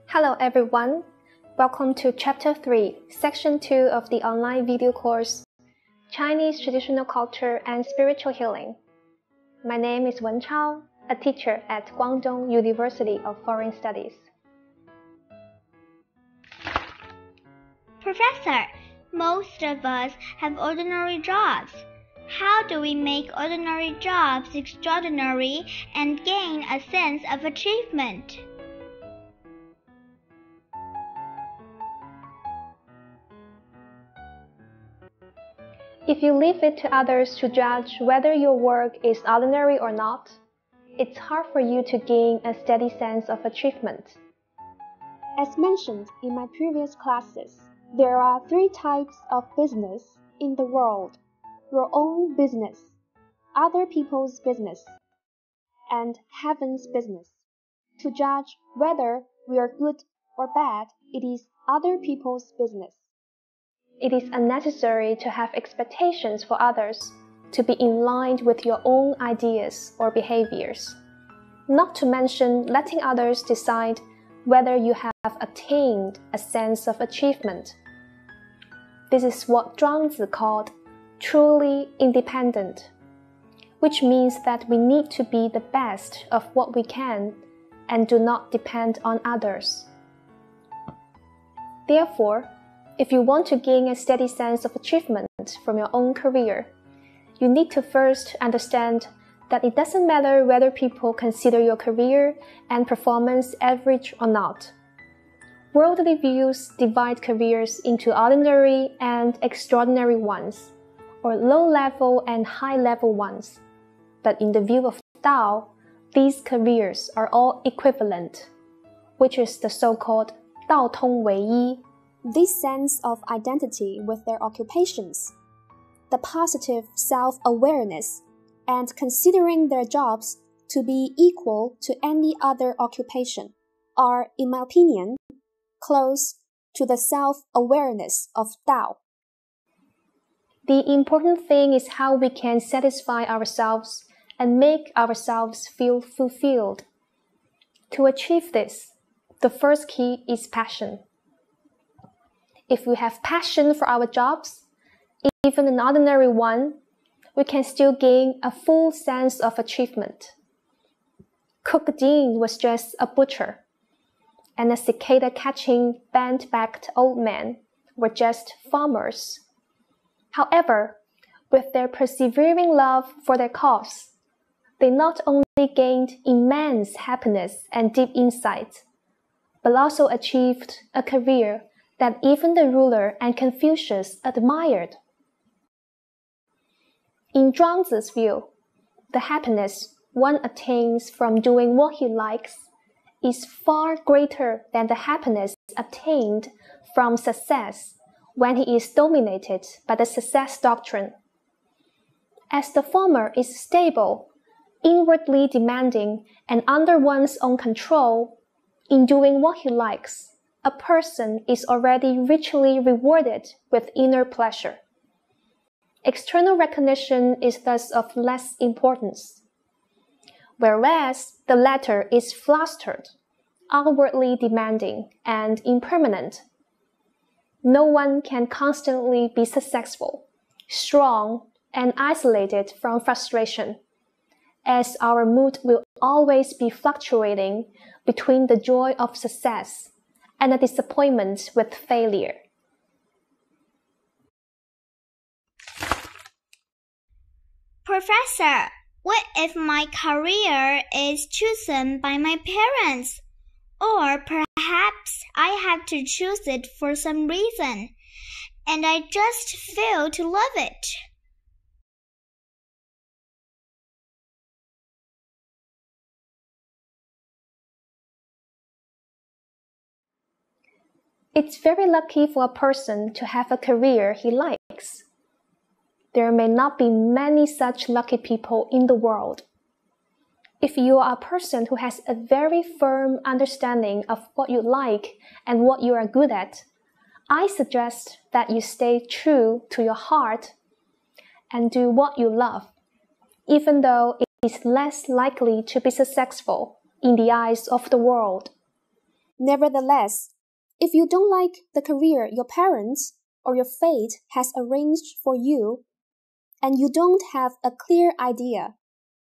Hello everyone, welcome to Chapter 3, Section 2 of the online video course, Chinese Traditional Culture and Spiritual Healing. My name is Wen Chao, a teacher at Guangdong University of Foreign Studies. Professor, most of us have ordinary jobs. How do we make ordinary jobs extraordinary and gain a sense of achievement? If you leave it to others to judge whether your work is ordinary or not, it's hard for you to gain a steady sense of achievement. As mentioned in my previous classes, there are 3 types of business in the world: your own business, other people's business, and heaven's business. To judge whether we are good or bad, it is other people's business. It is unnecessary to have expectations for others to be in line with your own ideas or behaviors, not to mention letting others decide whether you have attained a sense of achievement. This is what Zhuangzi called truly independent, which means that we need to be the best of what we can and do not depend on others. Therefore, if you want to gain a steady sense of achievement from your own career, you need to first understand that it doesn't matter whether people consider your career and performance average or not. Worldly views divide careers into ordinary and extraordinary ones, or low-level and high-level ones. But in the view of Tao, these careers are all equivalent, which is the so-called 道通为一. This sense of identity with their occupations, the positive self-awareness, and considering their jobs to be equal to any other occupation are, in my opinion, close to the self-awareness of Tao. The important thing is how we can satisfy ourselves and make ourselves feel fulfilled. To achieve this, the first key is passion. If we have passion for our jobs, even an ordinary one, we can still gain a full sense of achievement. Cook Dean was just a butcher, and a cicada-catching, bent-backed old man were just farmers. However, with their persevering love for their cause, they not only gained immense happiness and deep insight, but also achieved a career that even the ruler and Confucius admired. In Zhuangzi's view, the happiness one attains from doing what he likes is far greater than the happiness obtained from success when he is dominated by the success doctrine. As the former is stable, inwardly demanding, and under one's own control, in doing what he likes, a person is already richly rewarded with inner pleasure. External recognition is thus of less importance, whereas the latter is flustered, outwardly demanding, and impermanent. No one can constantly be successful, strong, and isolated from frustration, as our mood will always be fluctuating between the joy of success and a disappointment with failure. Professor, what if my career is chosen by my parents? Or perhaps I have to choose it for some reason, and I just fail to love it. It's very lucky for a person to have a career he likes. There may not be many such lucky people in the world. If you are a person who has a very firm understanding of what you like and what you are good at, I suggest that you stay true to your heart and do what you love even though it is less likely to be successful in the eyes of the world. Nevertheless, if you don't like the career your parents or your fate has arranged for you, and you don't have a clear idea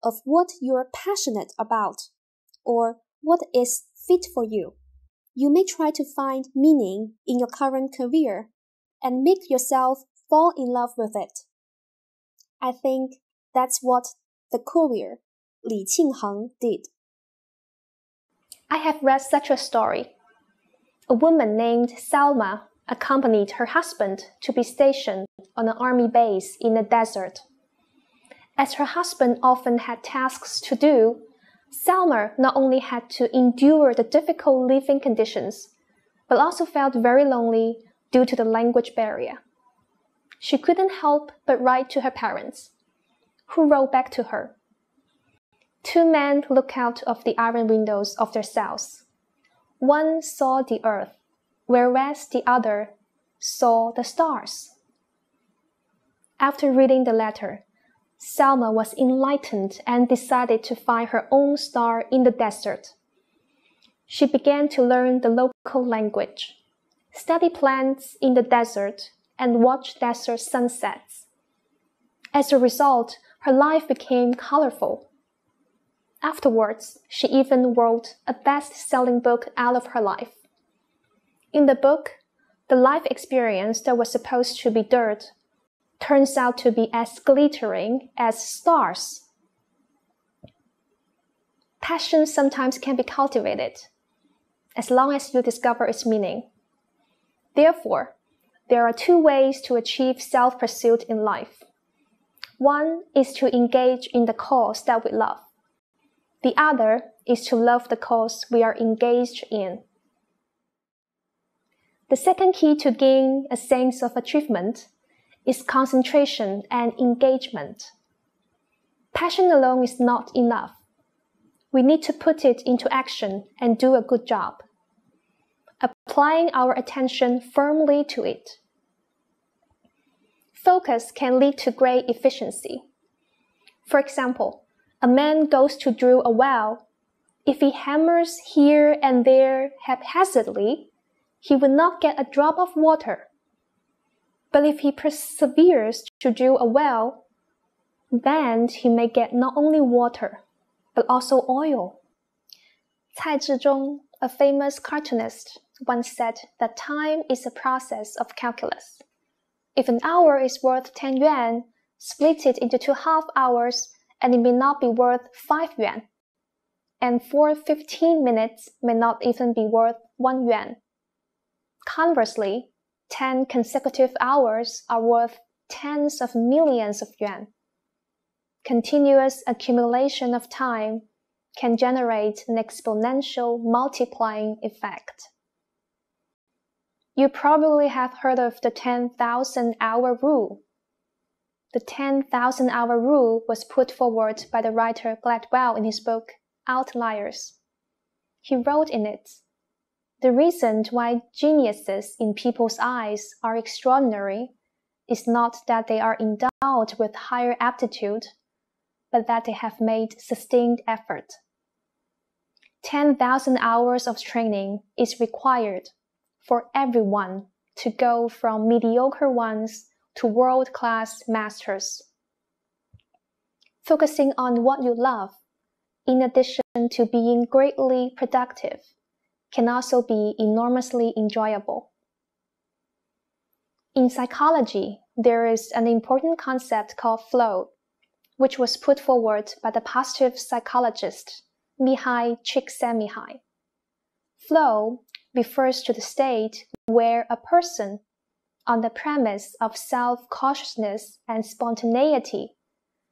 of what you're passionate about or what is fit for you, you may try to find meaning in your current career and make yourself fall in love with it. I think that's what the courier, Li Qingheng, did. I have read such a story. A woman named Salma accompanied her husband to be stationed on an army base in the desert. As her husband often had tasks to do, Salma not only had to endure the difficult living conditions, but also felt very lonely due to the language barrier. She couldn't help but write to her parents, who wrote back to her. Two men looked out of the iron windows of their cells. One saw the earth, whereas the other saw the stars. After reading the letter, Salma was enlightened and decided to find her own star in the desert. She began to learn the local language, study plants in the desert, and watch desert sunsets. As a result, her life became colorful. Afterwards, she even wrote a best-selling book out of her life. In the book, the life experience that was supposed to be dirt turns out to be as glittering as stars. Passion sometimes can be cultivated, as long as you discover its meaning. Therefore, there are two ways to achieve self-pursuit in life. One is to engage in the cause that we love. The other is to love the cause we are engaged in. The second key to gain a sense of achievement is concentration and engagement. Passion alone is not enough. We need to put it into action and do a good job, applying our attention firmly to it. Focus can lead to great efficiency. For example, a man goes to drill a well. If he hammers here and there haphazardly, he will not get a drop of water. But if he perseveres to drill a well, then he may get not only water, but also oil. Cai Zhizhong, a famous cartoonist, once said that time is a process of calculus. If an hour is worth 10 yuan, split it into 2 half hours, and it may not be worth 5 yuan. And for 15 minutes may not even be worth 1 yuan. Conversely, 10 consecutive hours are worth tens of millions of yuan. Continuous accumulation of time can generate an exponential multiplying effect. You probably have heard of the 10,000-hour rule. The 10,000-hour rule was put forward by the writer Gladwell in his book, Outliers. He wrote in it, "The reason why geniuses in people's eyes are extraordinary is not that they are endowed with higher aptitude, but that they have made sustained effort. 10,000 hours of training is required for everyone to go from mediocre ones to world-class masters." Focusing on what you love, in addition to being greatly productive, can also be enormously enjoyable. In psychology, there is an important concept called flow, which was put forward by the positive psychologist Mihai Csikszentmihalyi. Flow refers to the state where a person, on the premise of self-consciousness and spontaneity,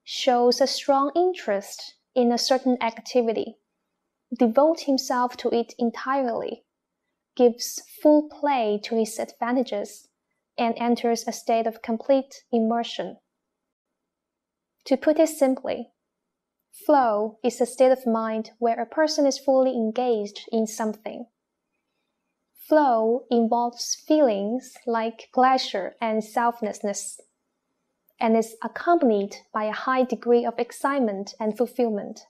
shows a strong interest in a certain activity, devotes himself to it entirely, gives full play to its advantages, and enters a state of complete immersion. To put it simply, flow is a state of mind where a person is fully engaged in something. Flow involves feelings like pleasure and selflessness. and is accompanied by a high degree of excitement and fulfillment.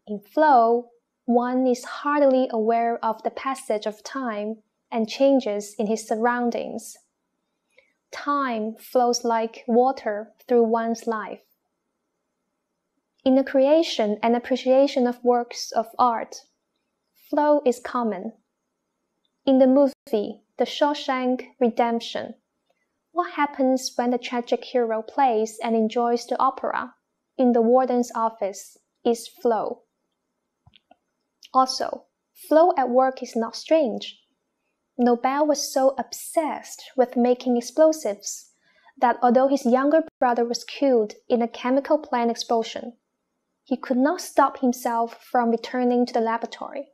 In flow, one is heartily aware of the passage of time and changes in his surroundings. Time flows like water through one's life. In the creation and appreciation of works of art, flow is common. In the movie The Shawshank Redemption, what happens when the tragic hero plays and enjoys the opera in the warden's office is flow. Also, flow at work is not strange. Nobel was so obsessed with making explosives that although his younger brother was killed in a chemical plant explosion, he could not stop himself from returning to the laboratory.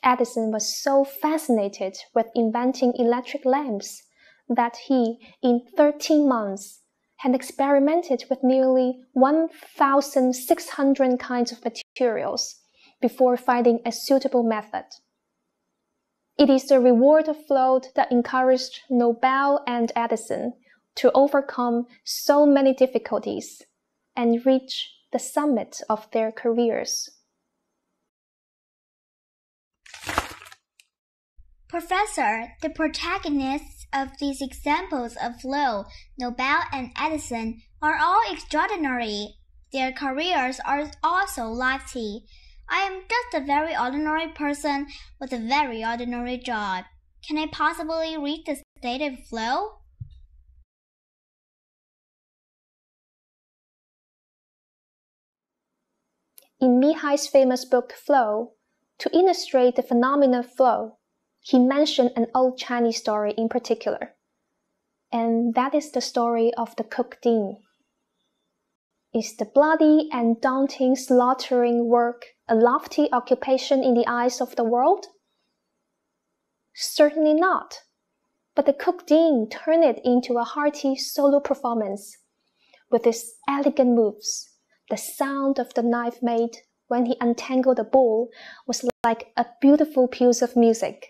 Edison was so fascinated with inventing electric lamps that he, in 13 months, had experimented with nearly 1,600 kinds of materials before finding a suitable method. It is the reward of flow that encouraged Nobel and Edison to overcome so many difficulties and reach the summit of their careers. Professor, the protagonists of these examples of flow, Nobel and Edison, are all extraordinary. Their careers are also lofty. I am just a very ordinary person with a very ordinary job. Can I possibly reach the state of flow? In Mihai's famous book Flow, to illustrate the phenomenon of flow, he mentioned an old Chinese story in particular, and that is the story of the cook Dean. Is the bloody and daunting slaughtering work a lofty occupation in the eyes of the world? Certainly not, but the cook Dean turned it into a hearty solo performance, with his elegant moves. The sound of the knife made when he untangled the bull was like a beautiful piece of music.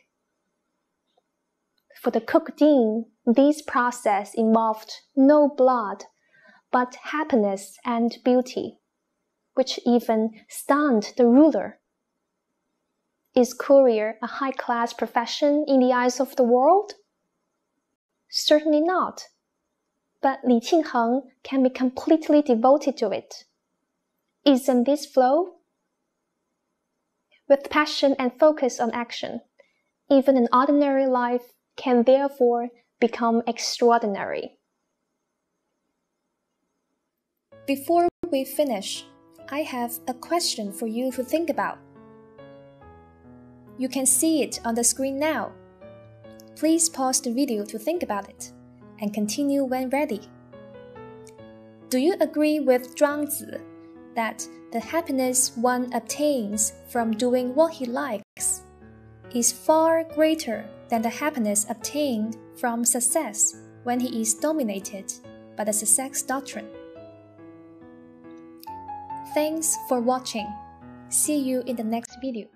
For the cook Dean, this process involved no blood, but happiness and beauty, which even stunned the ruler. Is courier a high-class profession in the eyes of the world? Certainly not, but Li Qingheng can be completely devoted to it. Isn't this flow? With passion and focus on action, even an ordinary life can therefore become extraordinary. Before we finish, I have a question for you to think about. You can see it on the screen now. Please pause the video to think about it, and continue when ready. Do you agree with Zhuangzi that the happiness one obtains from doing what he likes is far greater than the happiness obtained from success when he is dominated by the success doctrine? Thanks for watching. See you in the next video.